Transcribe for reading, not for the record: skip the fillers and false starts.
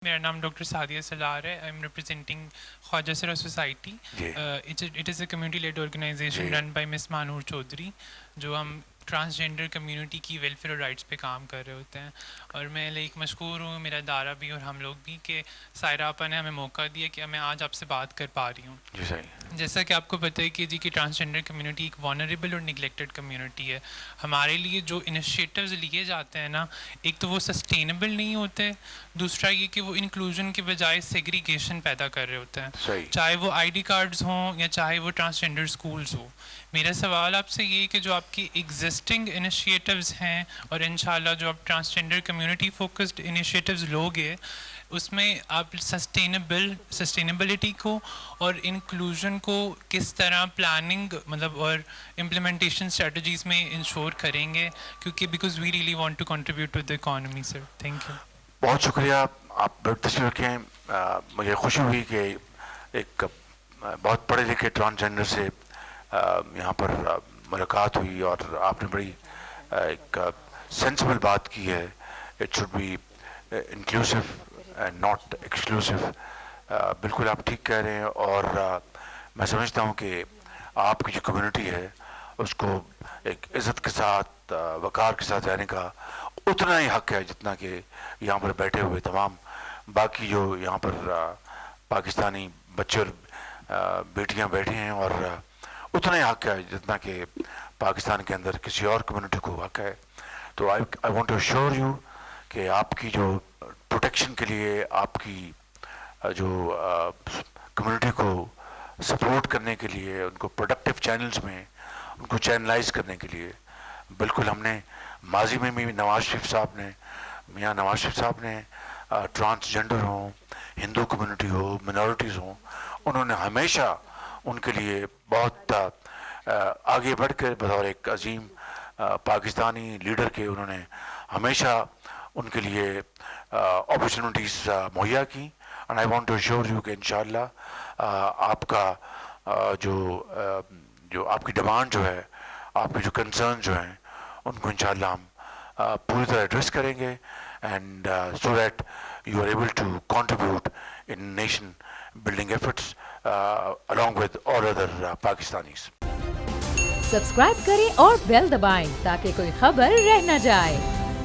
میرا نام ڈاکٹر سعدیہ سلار ہے. I am representing Khwaja Sira society. It is a community led organization run by Ms Manoor Chaudhry, جو ہم ٹرانسجینڈر کمیونٹی کی ویلفیئر اور رائٹس پہ کام کر رہے ہوتے ہیں. اور میں لائک مشکور ہوں, میرا ادارہ بھی اور ہم لوگ بھی, کہ سائرہ آپا نے ہمیں موقع دیا کہ میں آج آپ سے بات کر پا رہی ہوں. جیسا کہ آپ کو پتہ ہے کہ جی کہ ٹرانسجینڈر کمیونٹی ایک وانریبل اور نگلیکٹڈ کمیونٹی ہے. ہمارے لیے جو انیشیٹوز لیے جاتے ہیں نا, ایک تو وہ سسٹینیبل نہیں ہوتے, دوسرا یہ کہ وہ انکلوژن کے بجائے سیگریگیشن پیدا کر رہے ہوتے ہیں, چاہے وہ آئی ڈی کارڈز ہوں یا چاہے وہ ٹرانسجینڈر اسکولز ہوں. میرا سوال آپ سے یہ کہ جو آپ کی ایگزسٹنگ انیشیٹوز ہیں اور انشاءاللہ جو آپ ٹرانسجینڈر کمیونٹی فوکسڈ انیشیٹوز لوگے, اس میں آپ سسٹینیبلٹی کو اور انکلوژن کو کس طرح پلاننگ مطلب اور امپلیمنٹیشن اسٹریٹجیز میں انشور کریں گے, کیونکہ because we really want to contribute to the economy. Sir thank you. بہت شکریہ, آپ تشریف رکھیں. مجھے خوشی ہوئی کہ ایک بہت پڑھے لکھے ٹرانسجینڈر سے یہاں پر ملاقات ہوئی اور آپ نے بڑی ایک سینسبل بات کی ہے. It should be inclusive and not exclusive. بالکل آپ ٹھیک کہہ رہے ہیں, اور میں سمجھتا ہوں کہ آپ کی جو کمیونٹی ہے اس کو ایک عزت کے ساتھ وقار کے ساتھ رہنے کا اتنا ہی حق ہے جتنا کہ یہاں پر بیٹھے ہوئے تمام باقی جو یہاں پر پاکستانی بچے اور بیٹیاں بیٹھے ہیں, اور اتنا ہی حق ہے جتنا کہ پاکستان کے اندر کسی اور کمیونٹی کو حق ہے. تو I want to assure you کہ آپ کی جو پروٹیکشن کے لیے, آپ کی جو کمیونٹی کو سپورٹ کرنے کے لیے, ان کو پروڈکٹیو چینلز میں ان کو چینلائز کرنے کے لیے, بالکل ہم نے ماضی میں بھی نواز شریف صاحب نے, میاں نواز شریف صاحب نے, ٹرانسجینڈر ہوں, ہندو کمیونٹی ہو, منورٹیز ہوں, انہوں نے ہمیشہ ان کے لیے بہت آگے بڑھ کر بطور ایک عظیم پاکستانی لیڈر کے انہوں نے ہمیشہ ان کے لیے اپرچونٹیز مہیا کی. And I want to assure you کہ انشاءاللہ آپ کا جو آپ کی ڈیمانڈ جو ہے, آپ کے جو کنسرن جو ہیں, ان کو انشاءاللہ ہم پوری طرح ایڈریس کریں گے, and so that you are able to contribute in nation building efforts along with all other Pakistanis. Subscribe کریں اور بیل دبائیں تاکہ کوئی خبر رہ نہ جائے.